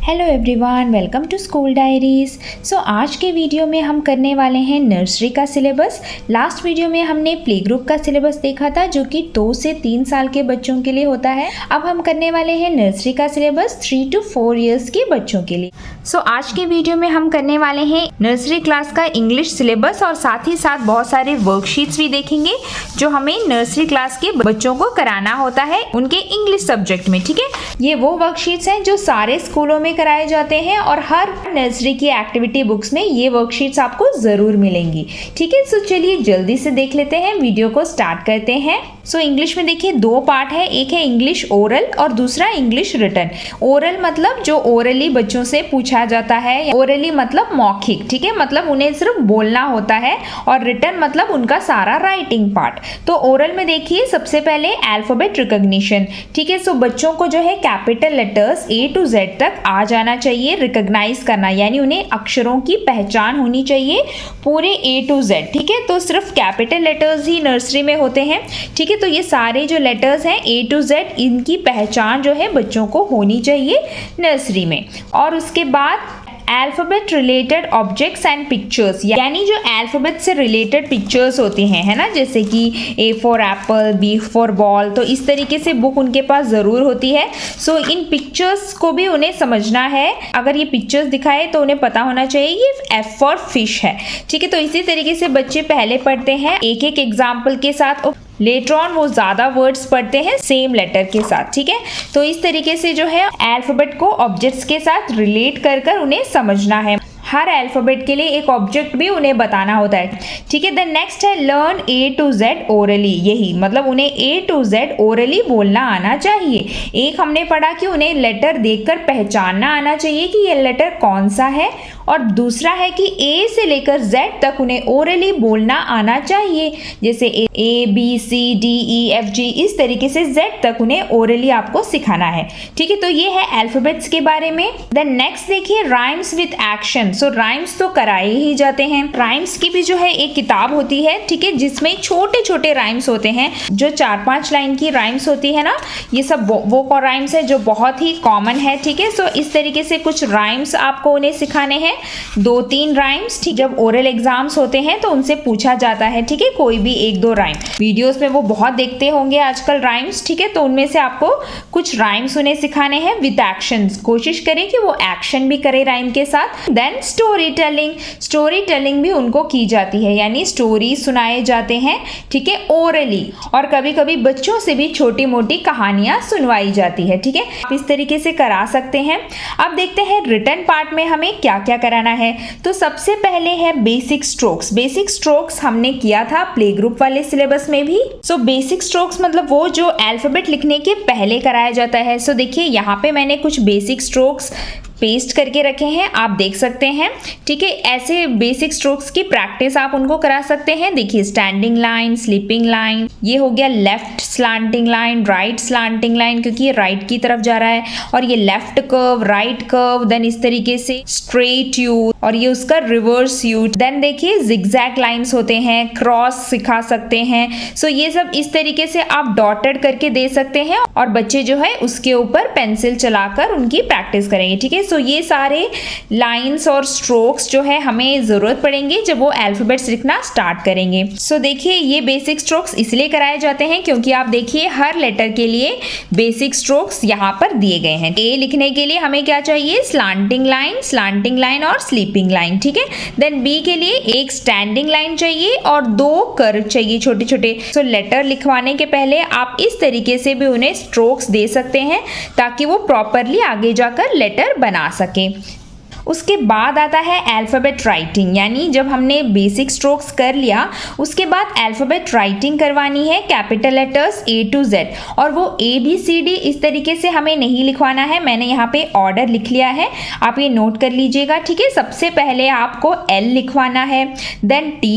Hello everyone, welcome to school diaries. So आज के video में हम करने वाले हैं नर्सरी का सिलेबस। लास्ट वीडियो में हमने प्ले ग्रुप का सिलेबस देखा था जो कि 2 से 3 साल के बच्चों के लिए होता है। अब हम करने वाले हैं नर्सरी का सिलेबस 3 to 4 इयर्स के बच्चों के लिए। सो आज के वीडियो में हम करने वाले हैं नर्सरी क्लास का इंग्लिश सिलेबस और साथ ही साथ बहुत सारे वर्कशीट्स भी देखेंगे जो हमें नर्सरी क्लास के बच्चों को कराना होता है उनके इंग्लिश सब्जेक्ट में। ठीक है, ये वो वर्कशीट्स हैं जो सारे स्कूलों में कराए जाते हैं और हर नर्सरी की एक्टिविटी बुक्स में ये वर्कशीट्स आपको जरूर मिलेंगी। ठीक है, सो चलिए जल्दी से देख लेते हैं, वीडियो को स्टार्ट करते हैं। सो इंग्लिश में देखिए 2 पार्ट है, एक है इंग्लिश ओरल और दूसरा इंग्लिश रिटन। ओरल मतलब जो ओरली बच्चों से पूछा जाता है, ओरली मतलब मौखिक। ठीक है, मतलब उन्हें सिर्फ बोलना होता है, और रिटन मतलब उनका सारा राइटिंग पार्ट। तो ओरल में देखिए सबसे पहले अल्फाबेट रिकॉग्निशन। ठीक है, सो बच्चों को जो है capital letters A to Z तक आ जाना चाहिए, रिकॉग्नाइज करना, यानी उन्हें अक्षरों की पहचान होनी चाहिए पूरे A to Z। ठीक है, तो सिर्फ कैपिटल लेटर्स ही नर्सरी में होते हैं। ठीक है, तो ये सारे जो लेटर्स हैं A to Z, इनकी पहचान जो है बच्चों को होनी चाहिए नर्सरी में। और उसके बाद alphabet related objects and pictures, यानी जो अल्फाबेट से रिलेटेड पिक्चर्स होते हैं, है ना, जैसे कि A for Apple, B for ball, तो इस तरीके से बुक उनके पास ज़रूर होती है। सो इन पिक्चर्स को भी उन्हें समझना है। अगर ये पिक्चर्स दिखाए तो उन्हें पता होना चाहिए ये F फॉर फिश है। ठीक है, तो इसी तरीके से बच्चे पहले पढ़ते हैं एक एक एग्जाम्पल के साथ, लेटर ऑन वो ज़्यादा वर्ड्स पढ़ते हैं सेम लेटर के साथ। ठीक है, तो इस तरीके से जो है अल्फाबेट को ऑब्जेक्ट्स के साथ रिलेट कर कर उन्हें समझना है। हर अल्फाबेट के लिए एक ऑब्जेक्ट भी उन्हें बताना होता है। ठीक है, देन नेक्स्ट है learn A to Z orally. यही मतलब उन्हें A to Z ओरली बोलना आना चाहिए। एक हमने पढ़ा कि उन्हें लेटर देखकर पहचानना आना चाहिए कि ये लेटर कौन सा है, और दूसरा है कि A से लेकर Z तक उन्हें ओरली बोलना आना चाहिए, जैसे A B C D E F G, इस तरीके से Z तक उन्हें ओरली आपको सिखाना है। ठीक है, तो ये है अल्फाबेट्स के बारे में। देन नेक्स्ट देखिए rhymes with action. So rhymes तो कराए ही जाते हैं, राइम्स की भी जो है एक किताब होती है। ठीक है, जिसमें छोटे छोटे राइम्स होते हैं, जो 4-5 लाइन की राइम्स होती है ना, ये सब वो राइम्स है जो बहुत ही कॉमन है। ठीक है, सो इस तरीके से कुछ राइम्स आपको उन्हें सिखाने हैं, 2-3 राइम्स। ठीक, जब ओरल एग्जाम्स होते हैं तो उनसे पूछा जाता है, ठीक है, कोई भी 1-2 राइम। वीडियोस में वो बहुत देखते होंगे आजकल राइम्स। ठीक है, तो उनमें से आपको कुछ राइम्स उन्हें सिखाने हैं विद एक्शंस। कोशिश करें कि वो एक्शन भी करे राइम के साथ। देन स्टोरी टेलिंग भी उनको की जाती है, यानी स्टोरी सुनाए जाते हैं। ठीक है, ओरली, और कभी कभी बच्चों से भी छोटी मोटी कहानियां सुनवाई जाती है। ठीक है, आप इस तरीके से करा सकते हैं। अब देखते हैं रिटन पार्ट में हमें क्या क्या कराना है। तो सबसे पहले है बेसिक स्ट्रोक्स। बेसिक स्ट्रोक्स हमने किया था प्ले ग्रुप वाले सिलेबस में भी। सो बेसिक स्ट्रोक्स मतलब वो जो अल्फाबेट लिखने के पहले कराया जाता है। सो देखिए यहाँ पे मैंने कुछ बेसिक स्ट्रोक्स पेस्ट करके रखे हैं, आप देख सकते हैं। ठीक है, ऐसे बेसिक स्ट्रोक्स की प्रैक्टिस आप उनको करा सकते हैं। देखिए स्टैंडिंग लाइन, स्लीपिंग लाइन, ये हो गया left slanting line, right slanting line, क्योंकि ये राइट की तरफ जा रहा है, और ये left curve, right curve, then इस तरीके से स्ट्रेट यू, और ये उसका रिवर्स यू। देन देखिए जिगजैग लाइंस होते हैं, क्रॉस सिखा सकते हैं। सो ये सब इस तरीके से आप डॉटेड करके दे सकते हैं, और बच्चे जो है उसके ऊपर पेंसिल चलाकर उनकी प्रैक्टिस करेंगे। ठीक है, सो ये सारे लाइंस और स्ट्रोक्स जो है हमें जरूरत पड़ेंगे जब वो अल्फाबेट्स लिखना स्टार्ट करेंगे। सो देखिए ये बेसिक स्ट्रोक्स इसलिए कराए जाते हैं क्योंकि आप देखिए हर लेटर के लिए बेसिक स्ट्रोक्स यहाँ पर दिए गए हैं। ए लिखने के लिए हमें क्या चाहिए, स्लांटिंग लाइन और स्लीपिंग लाइन। ठीक है, देन बी के लिए एक स्टैंडिंग लाइन चाहिए और 2 कर्व चाहिए छोटे छोटे। सो लेटर लिखवाने के पहले आप इस तरीके से भी उन्हें स्ट्रोक्स दे सकते हैं ताकि वो प्रॉपरली आगे जाकर लेटर बना सके। उसके बाद आता है अल्फाबेट राइटिंग, यानी जब हमने बेसिक स्ट्रोक्स कर लिया उसके बाद अल्फाबेट राइटिंग करवानी है, capital letters A to Z, और वो ABCD इस तरीके से हमें नहीं लिखवाना है। मैंने यहाँ पे ऑर्डर लिख लिया है, आप ये नोट कर लीजिएगा। ठीक है, सबसे पहले आपको L लिखवाना है, देन T,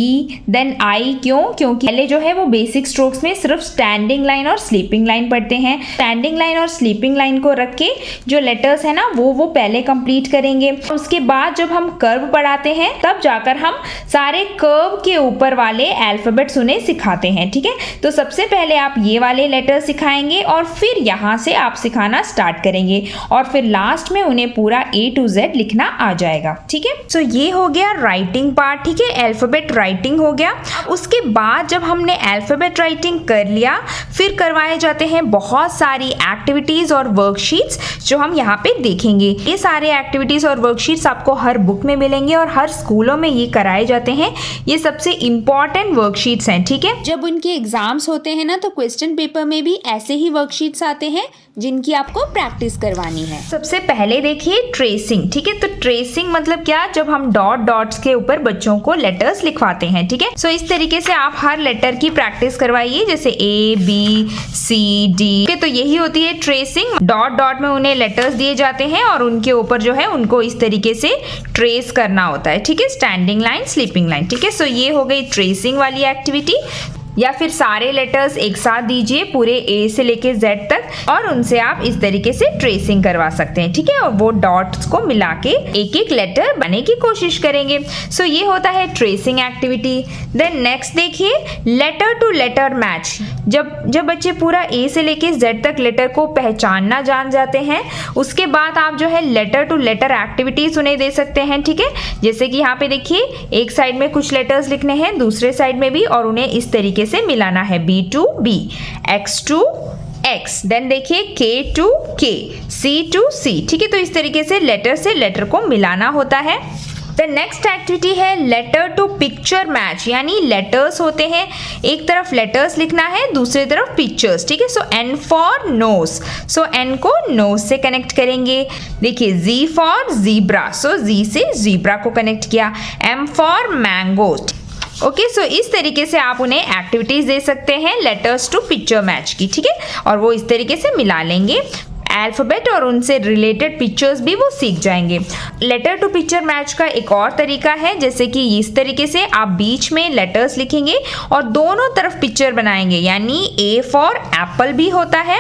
देन I। क्योंकि पहले जो है वो बेसिक स्ट्रोक्स में सिर्फ स्टैंडिंग लाइन और स्लीपिंग लाइन पढ़ते हैं। स्टैंडिंग लाइन और स्लीपिंग लाइन को रख के जो लेटर्स है ना वो पहले कंप्लीट करेंगे, उसके बाद जब हम कर्व पढ़ाते हैं तब जाकर हम सारे कर्व के ऊपर वाले अल्फाबेट्स उन्हें सिखाते हैं। ठीक है, तो सबसे पहले आप ये वाले लेटर सिखाएंगे और फिर यहाँ से आप सिखाना स्टार्ट करेंगे और फिर लास्ट में उन्हें पूरा A to Z लिखना आ जाएगा। ठीक है, सो ये हो गया राइटिंग पार्ट। ठीक है, अल्फाबेट राइटिंग हो गया। उसके बाद जब हमने अल्फाबेट राइटिंग कर लिया फिर करवाए जाते हैं बहुत सारी एक्टिविटीज और वर्कशीट्स जो हम यहाँ पे देखेंगे। ये सारे एक्टिविटीज और वर्कशीट्स आपको हर बुक में मिलेंगे और हर स्कूलों में ये कराए जाते हैं। ये सबसे इंपॉर्टेंट वर्कशीट्स हैं। ठीक है, जब उनके एग्जाम्स होते हैं ना तो क्वेश्चन पेपर में भी ऐसे ही वर्कशीट्स आते हैं जिनकी आपको प्रैक्टिस करवानी है। सबसे पहले देखिए ट्रेसिंग। ठीक है, तो ट्रेसिंग मतलब क्या, जब हम डॉट्स के ऊपर बच्चों को लेटर्स लिखवाते हैं। ठीक है, सो इस तरीके से आप हर लेटर की प्रैक्टिस करवाइए, जैसे A B C D। ठीक है, तो यही होती है ट्रेसिंग। डॉट में उन्हें लेटर्स दिए जाते हैं और उनके ऊपर जो है उनको इस तरीके से ट्रेस करना होता है। ठीक है, स्टैंडिंग लाइन, स्लीपिंग लाइन। ठीक है, सो ये हो गई ट्रेसिंग वाली एक्टिविटी। या फिर सारे लेटर्स एक साथ दीजिए पूरे A से लेके Z तक और उनसे आप इस तरीके से ट्रेसिंग करवा सकते हैं। ठीक है, और वो डॉट्स को मिला के एक एक लेटर बनाने की कोशिश करेंगे। सो ये होता है ट्रेसिंग एक्टिविटी। देन नेक्स्ट देखिए लेटर टू लेटर मैच। जब बच्चे पूरा A से लेके Z तक लेटर को पहचानना जान जाते हैं उसके बाद आप जो है लेटर टू लेटर एक्टिविटीज उन्हें दे सकते हैं। ठीक है, जैसे कि यहाँ पे देखिए एक साइड में कुछ लेटर्स लिखने हैं, दूसरे साइड में भी, और उन्हें इस तरीके से मिलाना है। B to B, X to X, then देखिए K to K, C to C। ठीक है, तो इस तरीके से लेटर को मिलाना होता है। द नेक्स्ट एक्टिविटी है लेटर टू पिक्चर मैच, यानी लेटर्स होते हैं, एक तरफ लेटर्स लिखना है दूसरी तरफ पिक्चर्स। ठीक है, सो N for knows, so N को नोज से कनेक्ट करेंगे। देखिए Z for zebra, so Z से जीब्रा को कनेक्ट किया। M for mango. ओके, सो इस तरीके से आप उन्हें एक्टिविटीज दे सकते हैं लेटर्स टू पिक्चर मैच की। ठीक है, और वो इस तरीके से मिला लेंगे अल्फाबेट और उनसे रिलेटेड पिक्चर्स भी वो सीख जाएंगे। लेटर टू पिक्चर मैच का एक और तरीका है, जैसे कि इस तरीके से आप बीच में लेटर्स लिखेंगे और दोनों तरफ पिक्चर बनाएंगे, यानी A फॉर एप्पल भी होता है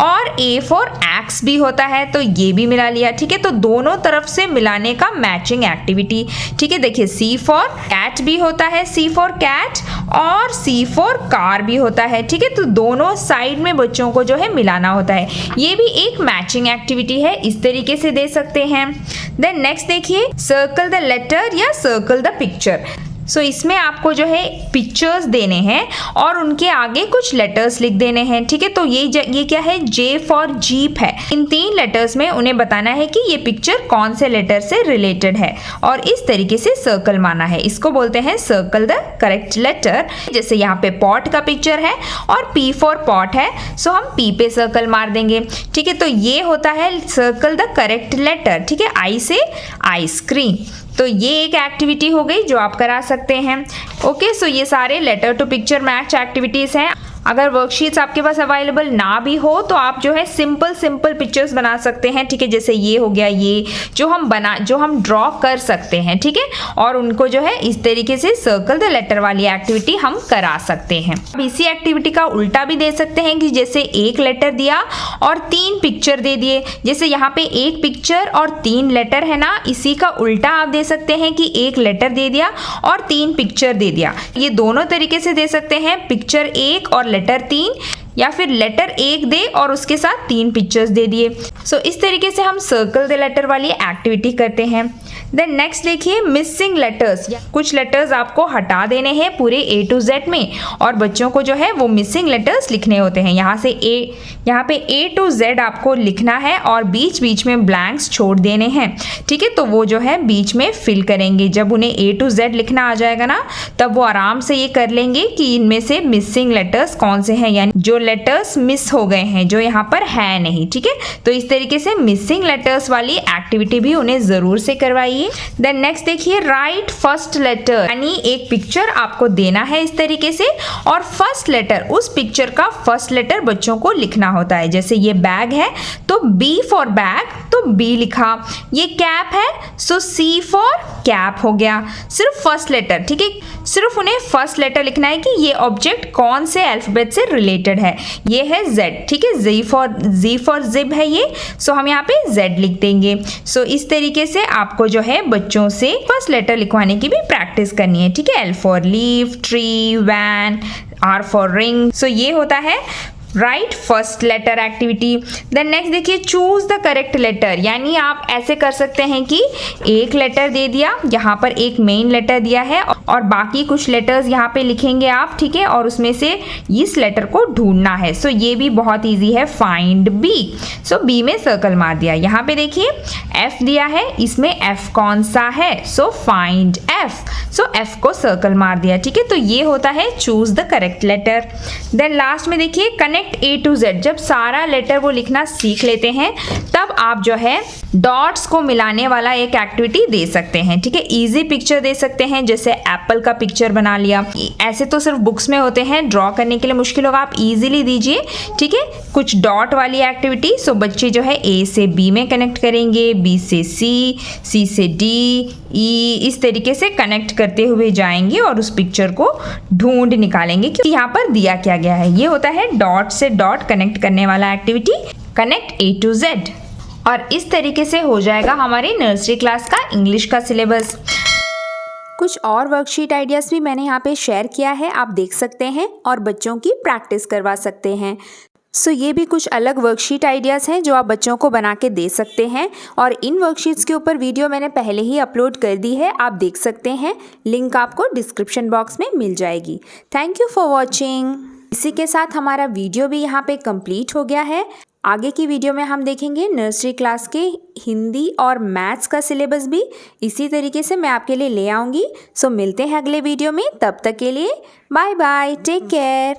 और A फॉर एक्स भी होता है, तो ये भी मिला लिया। ठीक है, तो दोनों तरफ से मिलाने का मैचिंग एक्टिविटी। ठीक है, देखिए C फॉर कैट भी होता है, C फॉर कैट, और C फॉर कार भी होता है। ठीक है, तो दोनों साइड में बच्चों को जो है मिलाना होता है। ये भी एक मैचिंग एक्टिविटी है, इस तरीके से दे सकते हैं। देन नेक्स्ट देखिए सर्कल द लेटर या सर्कल द पिक्चर। सो इसमें आपको जो है पिक्चर्स देने हैं और उनके आगे कुछ लेटर्स लिख देने हैं। ठीक है, तो ये क्या है, J फॉर जीप है। इन 3 लेटर्स में उन्हें बताना है कि ये पिक्चर कौन से लेटर से रिलेटेड है और इस तरीके से सर्कल मारना है। इसको बोलते हैं सर्कल द करेक्ट लेटर। जैसे यहाँ पे पॉट का पिक्चर है और P फॉर पॉट है, सो हम P पे सर्कल मार देंगे। ठीक है, तो ये होता है सर्कल द करेक्ट लेटर। ठीक है, I से आइसक्रीम। तो ये एक एक्टिविटी हो गई जो आप करा सकते हैं। ओके, सो ये सारे letter to picture match activities हैं। अगर वर्कशीट्स आपके पास अवेलेबल ना भी हो तो आप जो है सिंपल पिक्चर्स बना सकते हैं। ठीक है, जैसे ये हो गया, ये जो हम ड्रॉ कर सकते हैं। ठीक है, और उनको जो है इस तरीके से सर्कल द लेटर वाली एक्टिविटी हम करा सकते हैं। अब इसी एक्टिविटी का उल्टा भी दे सकते हैं कि जैसे एक लेटर दिया और 3 पिक्चर दे दिए। जैसे यहाँ पे एक पिक्चर और 3 लेटर है ना, इसी का उल्टा आप दे सकते हैं कि एक लेटर दे दिया और 3 पिक्चर दे दिया। ये दोनों तरीके से दे सकते हैं, पिक्चर 1 और लेटर 3, या फिर लेटर 1 दे और उसके साथ 3 पिक्चर्स दे दिए। सो इस तरीके से हम सर्कल द लेटर वाली एक्टिविटी करते हैं। देन नेक्स्ट देखिए मिसिंग लेटर्स। कुछ लेटर्स आपको हटा देने हैं पूरे A to Z में और बच्चों को जो है वो मिसिंग लेटर्स लिखने होते हैं। यहाँ पे A to Z आपको लिखना है और बीच बीच में ब्लैंक्स छोड़ देने हैं। ठीक है, तो वो जो है बीच में फिल करेंगे। जब उन्हें A to Z लिखना आ जाएगा ना, तब वो आराम से ये कर लेंगे कि इनमें से मिसिंग लेटर्स कौन से हैं, यानी जो लेटर्स मिस हो गए हैं, जो यहाँ पर है नहीं। ठीक है, तो इस तरीके से मिसिंग लेटर्स वाली एक्टिविटी भी उन्हें जरूर से करवाइए। देन नेक्स्ट देखिए राइट फर्स्ट लेटर, यानी एक पिक्चर आपको देना है इस तरीके से और फर्स्ट लेटर, उस पिक्चर का फर्स्ट लेटर बच्चों को लिखना होता है। जैसे ये बैग है तो B फॉर बैग, तो तो बी लिखा। ये कैप है, सो सी फॉर कैप हो गया। सिर्फ फर्स्ट लेटर, ठीक है, सिर्फ उन्हें फर्स्ट लेटर लिखना है कि ये ऑब्जेक्ट कौन से अल्फाबेट से रिलेटेड है। ये है जेड, ठीक है, जी फॉर जिब है ये, सो हम यहाँ पे जेड लिख देंगे। सो इस तरीके से आपको जो है बच्चों से फर्स्ट लेटर लिखवाने की भी प्रैक्टिस करनी है, ठीक है। L for leaf, tree, van, R for ring. So ये होता है right first letter activity. Then next देखिए, चूज द करेक्ट लेटर, यानी आप ऐसे कर सकते हैं कि एक लेटर दे दिया, यहाँ पर एक मेन लेटर दिया है और बाकी कुछ लेटर्स यहाँ पे लिखेंगे आप, ठीक है, और उसमें से इस लेटर को ढूंढना है। सो ये भी बहुत इजी है, फाइंड बी। सो बी में सर्कल मार दिया। यहाँ पे देखिए एफ दिया है, इसमें एफ कौन सा है, so find F. So F को सर्कल मार दिया, ठीक है। तो ये होता है choose the correct letter. Then last में देखिए कनेक्ट ए टू जेड। जब सारा लेटर वो लिखना सीख लेते हैं तब आप जो है डॉट्स को मिलाने वाला एक एक्टिविटी दे सकते हैं, ठीक है। इजी पिक्चर दे सकते हैं, जैसे एप्पल का पिक्चर बना लिया। ऐसे तो सिर्फ बुक्स में होते हैं, ड्रॉ करने के लिए मुश्किल होगा, आप इजीली दीजिए, ठीक है, कुछ डॉट वाली एक्टिविटी। सो बच्चे जो है ए से बी में कनेक्ट करेंगे, बी से सी, सी से डी, ई, इस तरीके से कनेक्ट करते हुए जाएंगे और उस पिक्चर को ढूंढ निकालेंगे कि यहाँ पर दिया क्या गया है। ये होता है डॉट से डॉट कनेक्ट करने वाला activity, connect A to Z. और इस तरीके से हो जाएगा हमारे नर्सरी क्लास का इंग्लिश का सिलेबस। कुछ और वर्कशीट आइडियाज़ भी मैंने यहाँ पे शेयर किया है, आप देख सकते हैं और बच्चों की प्रैक्टिस करवा सकते हैं। सो ये भी कुछ अलग वर्कशीट आइडियाज़ हैं जो आप बच्चों को बना के दे सकते हैं और इन वर्कशीट्स के ऊपर वीडियो मैंने पहले ही अपलोड कर दी है, आप देख सकते हैं, लिंक आपको डिस्क्रिप्शन बॉक्स में मिल जाएगी। Thank you for watching. इसी के साथ हमारा वीडियो भी यहाँ पे कंप्लीट हो गया है। आगे की वीडियो में हम देखेंगे नर्सरी क्लास के हिंदी और मैथ्स का सिलेबस भी इसी तरीके से मैं आपके लिए ले आऊँगी। सो मिलते हैं अगले वीडियो में, तब तक के लिए बाय बाय, टेक केयर।